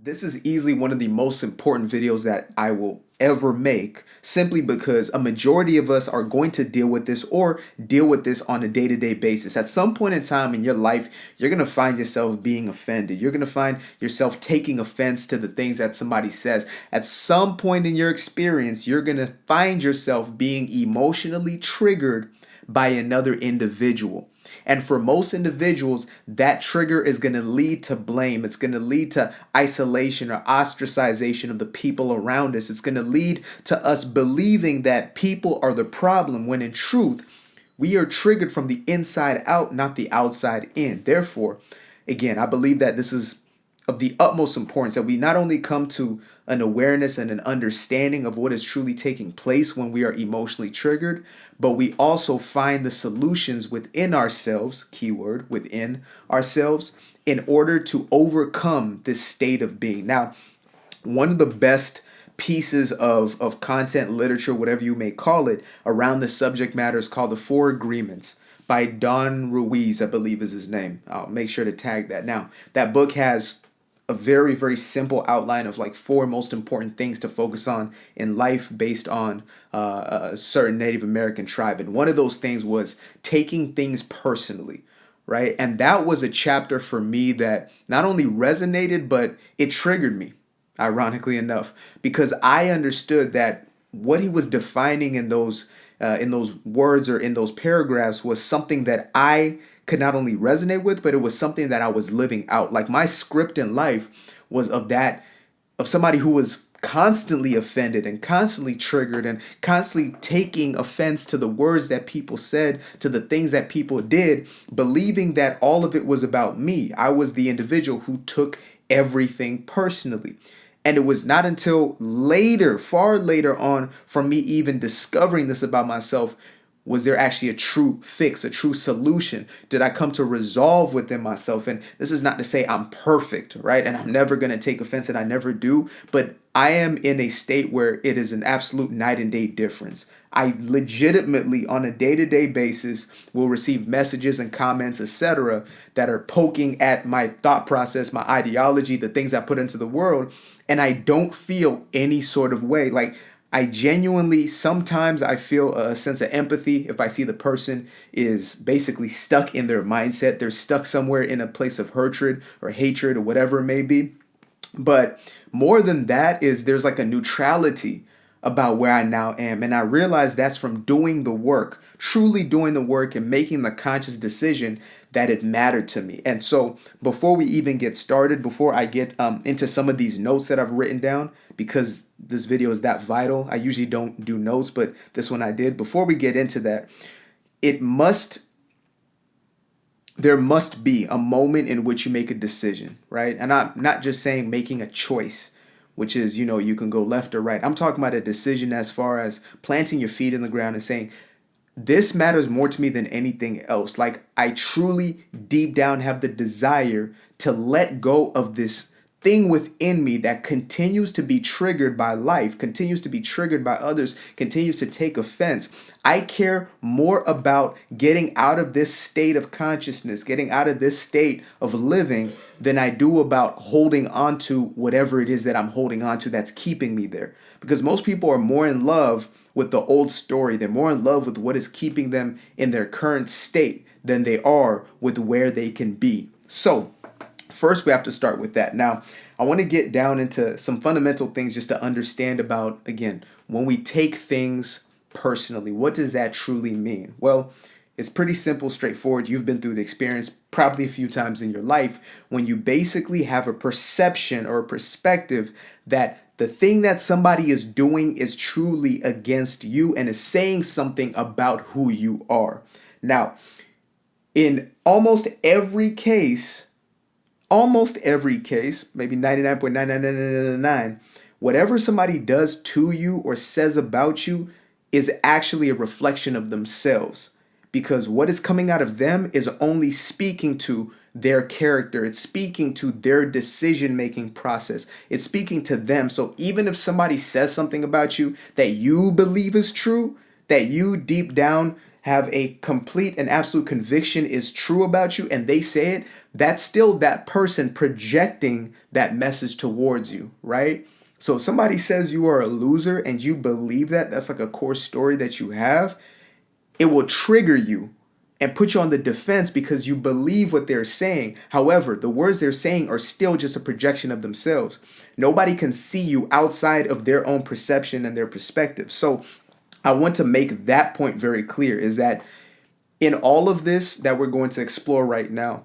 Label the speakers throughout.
Speaker 1: This is easily one of the most important videos that I will ever make, simply because a majority of us are going to deal with this or deal with this on a day-to-day basis. At some point in time in your life, you're going to find yourself being offended. You're going to find yourself taking offense to the things that somebody says. At some point in your experience, you're going to find yourself being emotionally triggered by another individual. And for most individuals, that trigger is going to lead to blame. It's going to lead to isolation or ostracization of the people around us. It's going to lead to us believing that people are the problem, when in truth, we are triggered from the inside out, not the outside in. Therefore, again, I believe that this is of the utmost importance that we not only come to an awareness and an understanding of what is truly taking place when we are emotionally triggered, but we also find the solutions within ourselves, keyword, within ourselves, in order to overcome this state of being. Now, one of the best pieces of content, literature, whatever you may call it, around the subject matter is called The Four Agreements by Don Ruiz, I believe is his name. I'll make sure to tag that. Now, that book has a very, very simple outline of like four most important things to focus on in life based on a certain Native American tribe. And one of those things was taking things personally, right? And that was a chapter for me that not only resonated, but it triggered me, ironically enough, because I understood that what he was defining in those words or in those paragraphs was something that I could not only resonate with, but it was something that I was living out. Like my script in life was of somebody who was constantly offended and constantly triggered and constantly taking offense to the words that people said, to the things that people did, believing that all of it was about me. I was the individual who took everything personally. And it was not until later, far later on, from me even discovering this about myself, was there actually a true fix, a true solution? Did I come to resolve within myself? And this is not to say I'm perfect, right? And I'm never going to take offense, and I never do. But I am in a state where it is an absolute night and day difference. I legitimately, on a day-to-day basis, will receive messages and comments, etc., that are poking at my thought process, my ideology, the things I put into the world, and I don't feel any sort of way. Like, I genuinely, sometimes I feel a sense of empathy if I see the person is basically stuck in their mindset. They're stuck somewhere in a place of hatred or whatever it may be. But more than that is there's like a neutrality about where I now am. And I realize that's from doing the work, truly doing the work and making the conscious decision that it mattered to me. And so before we even get started, before I get into some of these notes that I've written down, because this video is that vital, I usually don't do notes, but this one I did. Before we get into that, there must be a moment in which you make a decision, right? And I'm not just saying making a choice, which is, you can go left or right. I'm talking about a decision as far as planting your feet in the ground and saying, this matters more to me than anything else. Like, I truly deep down have the desire to let go of this thing within me that continues to be triggered by life, continues to be triggered by others, continues to take offense. I care more about getting out of this state of consciousness, getting out of this state of living, than I do about holding on to whatever it is that I'm holding on to that's keeping me there. Because most people are more in love with the old story. They're more in love with what is keeping them in their current state than they are with where they can be. So, first, we have to start with that. Now, I want to get down into some fundamental things just to understand about, again, when we take things personally, what does that truly mean? Well, it's pretty simple, straightforward. You've been through the experience probably a few times in your life when you basically have a perception or a perspective that the thing that somebody is doing is truly against you and is saying something about who you are. Now, in almost every case, maybe 99.99999, whatever somebody does to you or says about you is actually a reflection of themselves, because what is coming out of them is only speaking to their character. It's speaking to their decision-making process. It's speaking to them. So even if somebody says something about you that you believe is true, that you deep down have a complete and absolute conviction is true about you and they say it, that's still that person projecting that message towards you, right? So if somebody says you are a loser and you believe that, that's like a core story that you have, it will trigger you and put you on the defense because you believe what they're saying. However, the words they're saying are still just a projection of themselves. Nobody can see you outside of their own perception and their perspective. So I want to make that point very clear, is that in all of this that we're going to explore right now,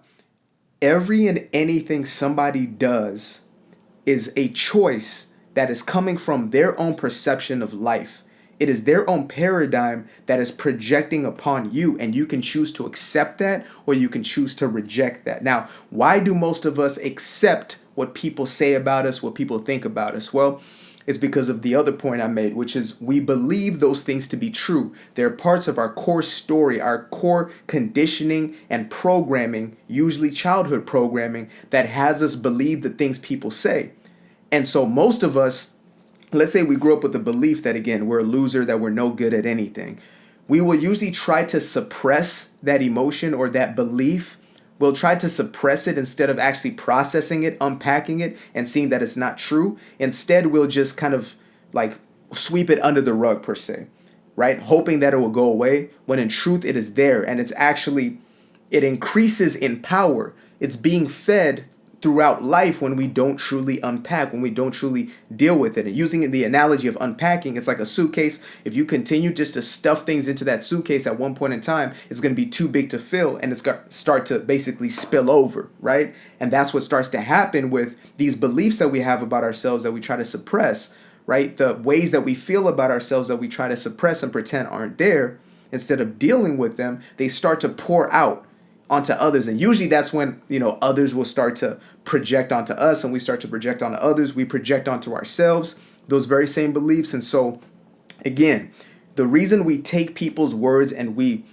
Speaker 1: every and anything somebody does is a choice that is coming from their own perception of life. It is their own paradigm that is projecting upon you, and you can choose to accept that or you can choose to reject that. Now, why do most of us accept what people say about us, what people think about us? Well, it's because of the other point I made, which is we believe those things to be true. They're parts of our core story, our core conditioning and programming, usually childhood programming, that has us believe the things people say. And so most of us, let's say we grew up with the belief that, again, we're a loser, that we're no good at anything. We will usually try to suppress that emotion or that belief. We'll try to suppress it instead of actually processing it, unpacking it, and seeing that it's not true. Instead, we'll just kind of like sweep it under the rug, per se, right? Hoping that it will go away, when in truth it is there. And it's actually, it increases in power. It's being fed throughout life when we don't truly unpack, when we don't truly deal with it. And using the analogy of unpacking, it's like a suitcase. If you continue just to stuff things into that suitcase at one point in time, it's going to be too big to fill and it's going to start to basically spill over, right? And that's what starts to happen with these beliefs that we have about ourselves that we try to suppress, right? The ways that we feel about ourselves that we try to suppress and pretend aren't there. Instead of dealing with them, they start to pour out onto others. And usually that's when, others will start to project onto us, and we start to project onto others. We project onto ourselves those very same beliefs. And so again, the reason we take people's words and we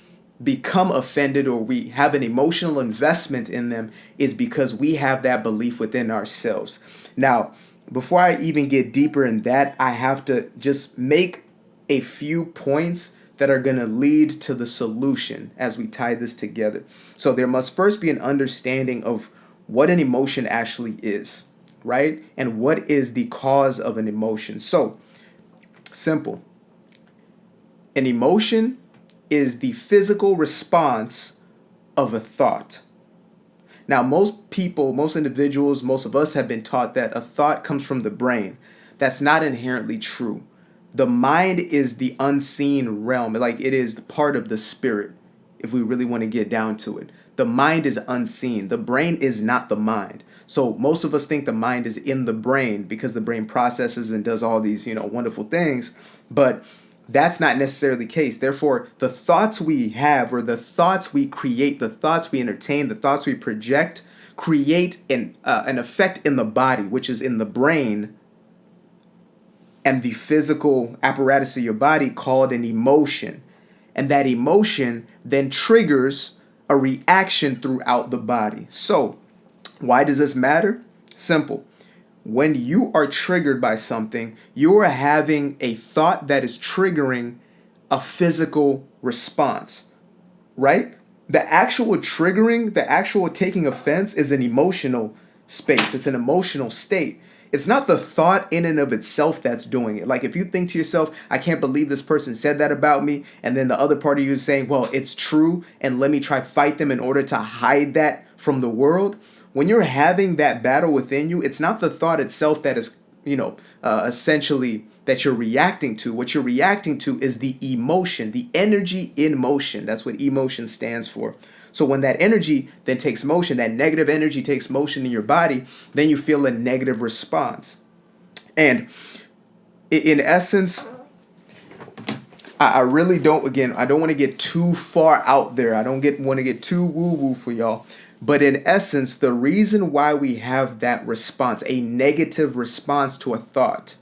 Speaker 1: become offended or we have an emotional investment in them is because we have that belief within ourselves. Now, before I even get deeper in that, I have to just make a few points that are going to lead to the solution as we tie this together. So there must first be an understanding of what an emotion actually is, right? And what is the cause of an emotion. So simple. An emotion is the physical response of a thought. Now, most people, most individuals, most of us have been taught that a thought comes from the brain. That's not inherently true. The mind is the unseen realm. Like, it is part of the spirit, if we really want to get down to it. The mind is unseen. The brain is not the mind. So most of us think the mind is in the brain because the brain processes and does all these, wonderful things. But that's not necessarily the case. Therefore, the thoughts we have, or the thoughts we create, the thoughts we entertain, the thoughts we project, create an effect in the body, which is in the brain, and the physical apparatus of your body, called an emotion. And that emotion then triggers a reaction throughout the body. So, why does this matter? Simple. When you are triggered by something, you are having a thought that is triggering a physical response, right? The actual triggering, the actual taking offense is an emotional space. It's an emotional state. It's not the thought in and of itself that's doing it. Like, if you think to yourself, I can't believe this person said that about me, and then the other part of you is saying, well, it's true, and let me try fight them in order to hide that from the world. When you're having that battle within you, it's not the thought itself that is, essentially that you're reacting to. What you're reacting to is the emotion, the energy in motion. That's what emotion stands for. So when that energy then takes motion, that negative energy takes motion in your body, then you feel a negative response. And in essence, I really don't, again, I don't want to get too far out there. I don't want to get too woo-woo for y'all. But in essence, the reason why we have that response, a negative response to a thought,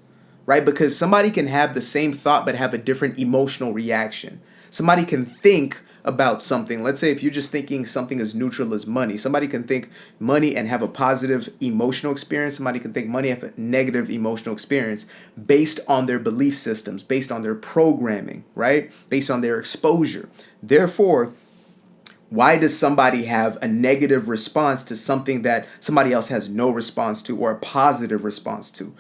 Speaker 1: right? Because somebody can have the same thought but have a different emotional reaction. Somebody can think about something, let's say if you're just thinking something as neutral as money, somebody can think money and have a positive emotional experience. Somebody can think money have a negative emotional experience based on their belief systems, based on their programming, right? Based on their exposure. Therefore, why does somebody have a negative response to something that somebody else has no response to or a positive response to?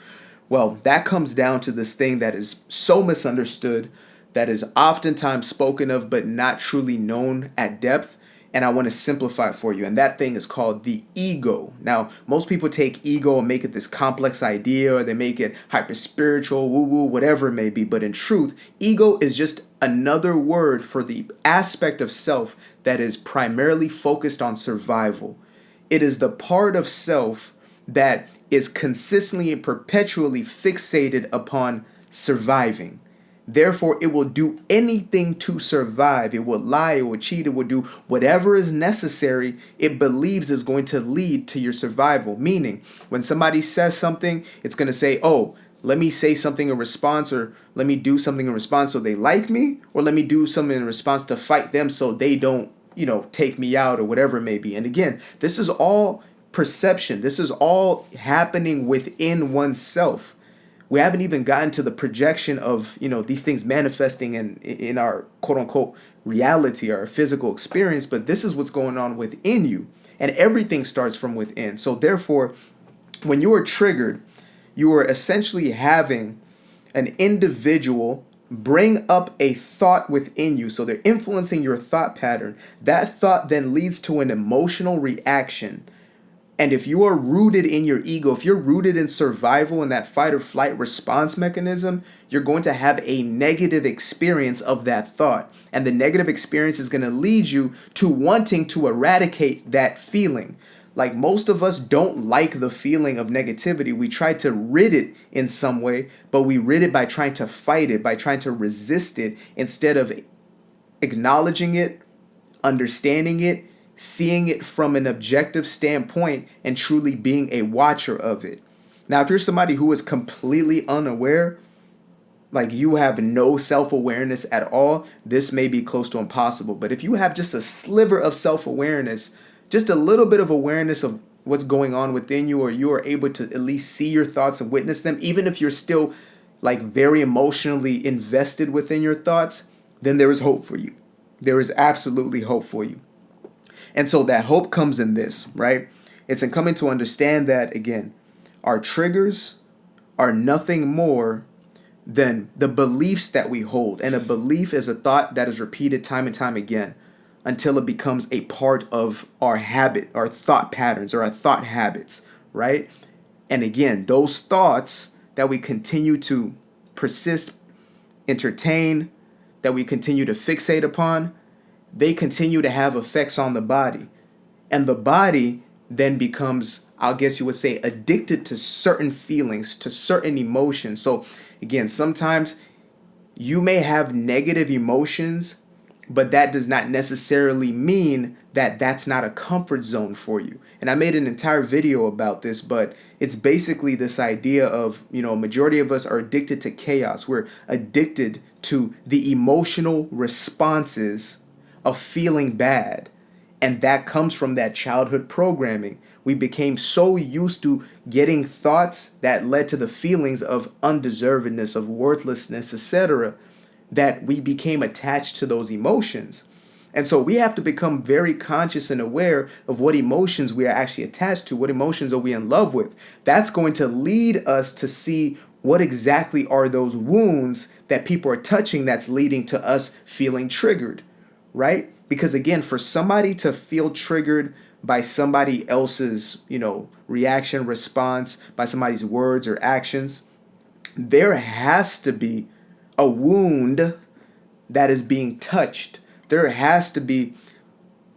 Speaker 1: Well, that comes down to this thing that is so misunderstood, that is oftentimes spoken of but not truly known at depth. And I want to simplify it for you. And that thing is called the ego. Now, most people take ego and make it this complex idea, or they make it hyper spiritual, woo woo, whatever it may be. But in truth, ego is just another word for the aspect of self that is primarily focused on survival. It is the part of self that is consistently and perpetually fixated upon surviving. Therefore, it will do anything to survive. It will lie, it will cheat, it will do whatever is necessary it believes is going to lead to your survival. Meaning, when somebody says something, it's going to say, oh, let me say something in response, or let me do something in response so they like me, or let me do something in response to fight them so they don't, take me out, or whatever it may be. And again, this is all perception. This is all happening within oneself. We haven't even gotten to the projection of, these things manifesting in our quote unquote reality, our physical experience, but this is what's going on within you. And everything starts from within. So therefore, when you are triggered, you are essentially having an individual bring up a thought within you. So they're influencing your thought pattern. That thought then leads to an emotional reaction. And if you are rooted in your ego, if you're rooted in survival and that fight or flight response mechanism, you're going to have a negative experience of that thought. And the negative experience is going to lead you to wanting to eradicate that feeling. Like, most of us don't like the feeling of negativity. We try to rid it in some way, but we rid it by trying to fight it, by trying to resist it, instead of acknowledging it, understanding it, seeing it from an objective standpoint, and truly being a watcher of it. Now, if you're somebody who is completely unaware, like you have no self-awareness at all, this may be close to impossible. But if you have just a sliver of self-awareness, just a little bit of awareness of what's going on within you, or you are able to at least see your thoughts and witness them, even if you're still like very emotionally invested within your thoughts, then there is hope for you. There is absolutely hope for you. And so that hope comes in this, right? It's in coming to understand that, again, our triggers are nothing more than the beliefs that we hold. And a belief is a thought that is repeated time and time again until it becomes a part of our habit, our thought patterns, or our thought habits, right? And again, those thoughts that we continue to persist, entertain, that we continue to fixate upon, they continue to have effects on the body. And the body then becomes, I guess you would say, addicted to certain feelings, to certain emotions. So again, sometimes you may have negative emotions, but that does not necessarily mean that that's not a comfort zone for you. And I made an entire video about this, but it's basically this idea of, a majority of us are addicted to chaos. We're addicted to the emotional responses of feeling bad. And that comes from that childhood programming. We became so used to getting thoughts that led to the feelings of undeservedness, of worthlessness, etc., that we became attached to those emotions. And so we have to become very conscious and aware of what emotions we are actually attached to, what emotions are we in love with. That's going to lead us to see what exactly are those wounds that people are touching that's leading to us feeling triggered. Right? Because again, for somebody to feel triggered by somebody else's, reaction, response, by somebody's words or actions, there has to be a wound that is being touched. There has to be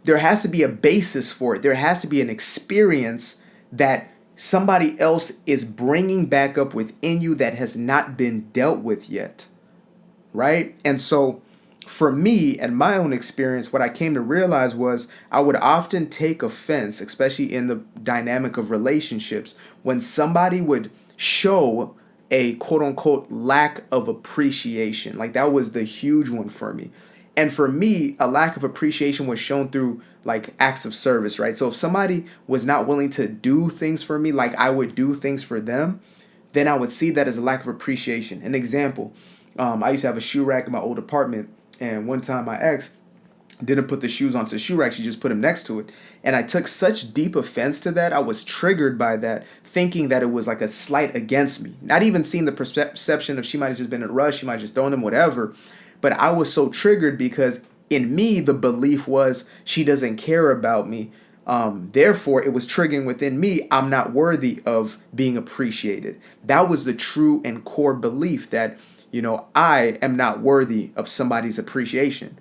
Speaker 1: a basis for it. There has to be an experience that somebody else is bringing back up within you that has not been dealt with yet. Right? And so for me and my own experience, what I came to realize was I would often take offense, especially in the dynamic of relationships, when somebody would show a quote unquote lack of appreciation. Like, that was the huge one for me. And for me, a lack of appreciation was shown through like acts of service, right? So if somebody was not willing to do things for me like I would do things for them, then I would see that as a lack of appreciation. An example, I used to have a shoe rack in my old apartment, and one time my ex didn't put the shoes onto the shoe rack, she just put them next to it. And I took such deep offense to that. I was triggered by that, thinking that it was like a slight against me. Not even seeing the perception of she might have just been in a rush, she might have just thrown them, whatever. But I was so triggered because in me, the belief was she doesn't care about me. Therefore, it was triggering within me, I'm not worthy of being appreciated. That was the true and core belief that, I am not worthy of somebody's appreciation,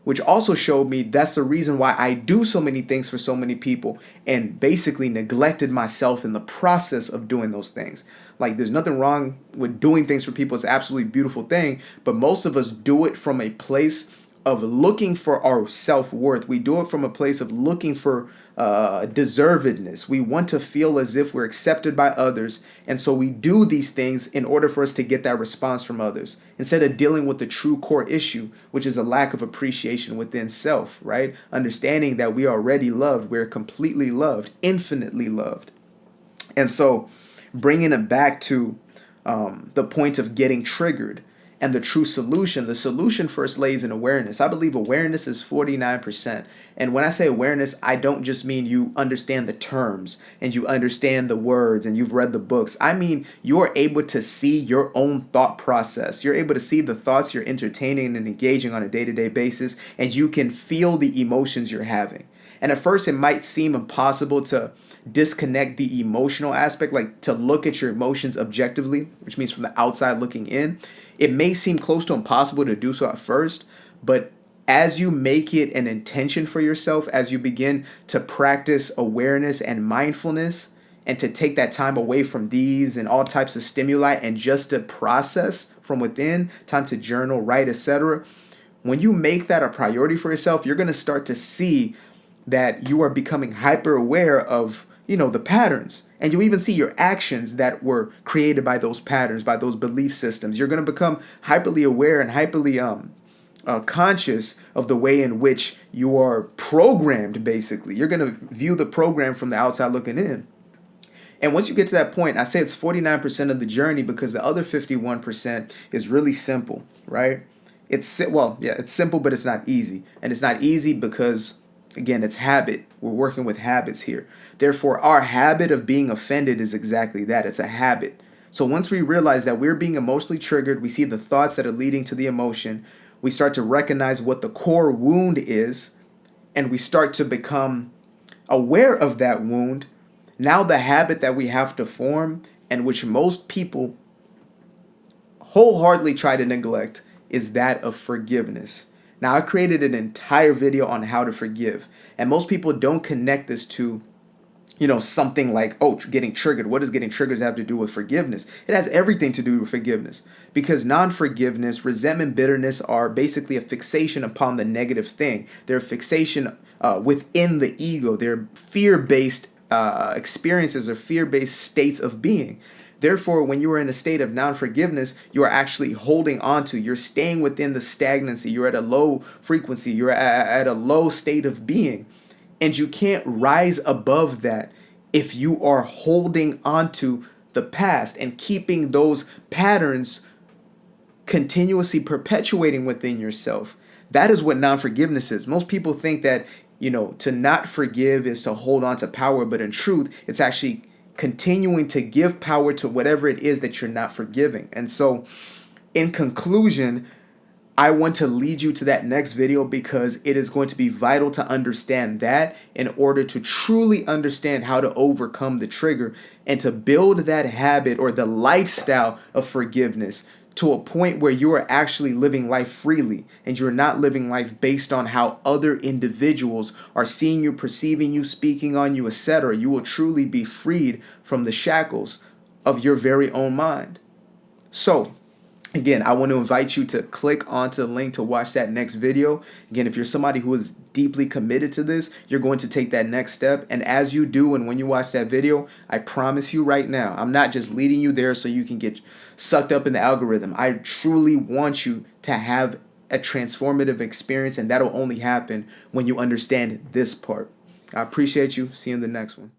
Speaker 1: which also showed me that's the reason why I do so many things for so many people and basically neglected myself in the process of doing those things. Like, there's nothing wrong with doing things for people. It's an absolutely beautiful thing, but most of us do it from a place of looking for our self-worth. We do it from a place of looking for deservedness. We want to feel as if we're accepted by others, and so we do these things in order for us to get that response from others, instead of dealing with the true core issue, which is a lack of appreciation within self, right? Understanding that we are already loved, we're completely loved, infinitely loved. And so bringing it back to the point of getting triggered, and the true solution, the solution first lays in awareness. I believe awareness is 49%. And when I say awareness, I don't just mean you understand the terms and you understand the words and you've read the books. I mean, you're able to see your own thought process. You're able to see the thoughts you're entertaining and engaging on a day-to-day basis, and you can feel the emotions you're having. And at first, it might seem impossible to disconnect the emotional aspect, like to look at your emotions objectively, which means from the outside looking in. It may seem close to impossible to do so at first, but as you make it an intention for yourself, as you begin to practice awareness and mindfulness, and to take that time away from these and all types of stimuli and just to process from within, time to journal, write, etc. When you make that a priority for yourself, you're going to start to see that you are becoming hyper aware of the patterns, and you even see your actions that were created by those patterns, by those belief systems. You're going to become hyperly aware and hyperly conscious of the way in which you are programmed. Basically, you're going to view the program from the outside looking in. And once you get to that point, I say it's 49% of the journey, because the other 51% is really simple, right? It's simple, but it's not easy. And it's not easy because, again, it's habit. We're working with habits here. Therefore, our habit of being offended is exactly that. It's a habit. So once we realize that we're being emotionally triggered, we see the thoughts that are leading to the emotion, we start to recognize what the core wound is, and we start to become aware of that wound. Now the habit that we have to form, and which most people wholeheartedly try to neglect, is that of forgiveness. Now, I created an entire video on how to forgive, and most people don't connect this to, something like, getting triggered. What does getting triggered have to do with forgiveness? It has everything to do with forgiveness, because non-forgiveness, resentment, bitterness are basically a fixation upon the negative thing. They're a fixation within the ego. They're fear-based experiences or fear-based states of being. Therefore, when you are in a state of non-forgiveness, you are actually holding on to, you're staying within the stagnancy, you're at a low frequency, you're at a low state of being. And you can't rise above that if you are holding on to the past and keeping those patterns continuously perpetuating within yourself. That is what non-forgiveness is. Most people think that, to not forgive is to hold on to power, but in truth, it's actually continuing to give power to whatever it is that you're not forgiving. And so, in conclusion, I want to lead you to that next video, because it is going to be vital to understand that in order to truly understand how to overcome the trigger and to build that habit or the lifestyle of forgiveness to a point where you are actually living life freely, and you're not living life based on how other individuals are seeing you, perceiving you, speaking on you, etc. You will truly be freed from the shackles of your very own mind. So, again, I want to invite you to click onto the link to watch that next video. Again, if you're somebody who is deeply committed to this, you're going to take that next step. And as you do, and when you watch that video, I promise you right now, I'm not just leading you there so you can get sucked up in the algorithm. I truly want you to have a transformative experience, and that'll only happen when you understand this part. I appreciate you. See you in the next one.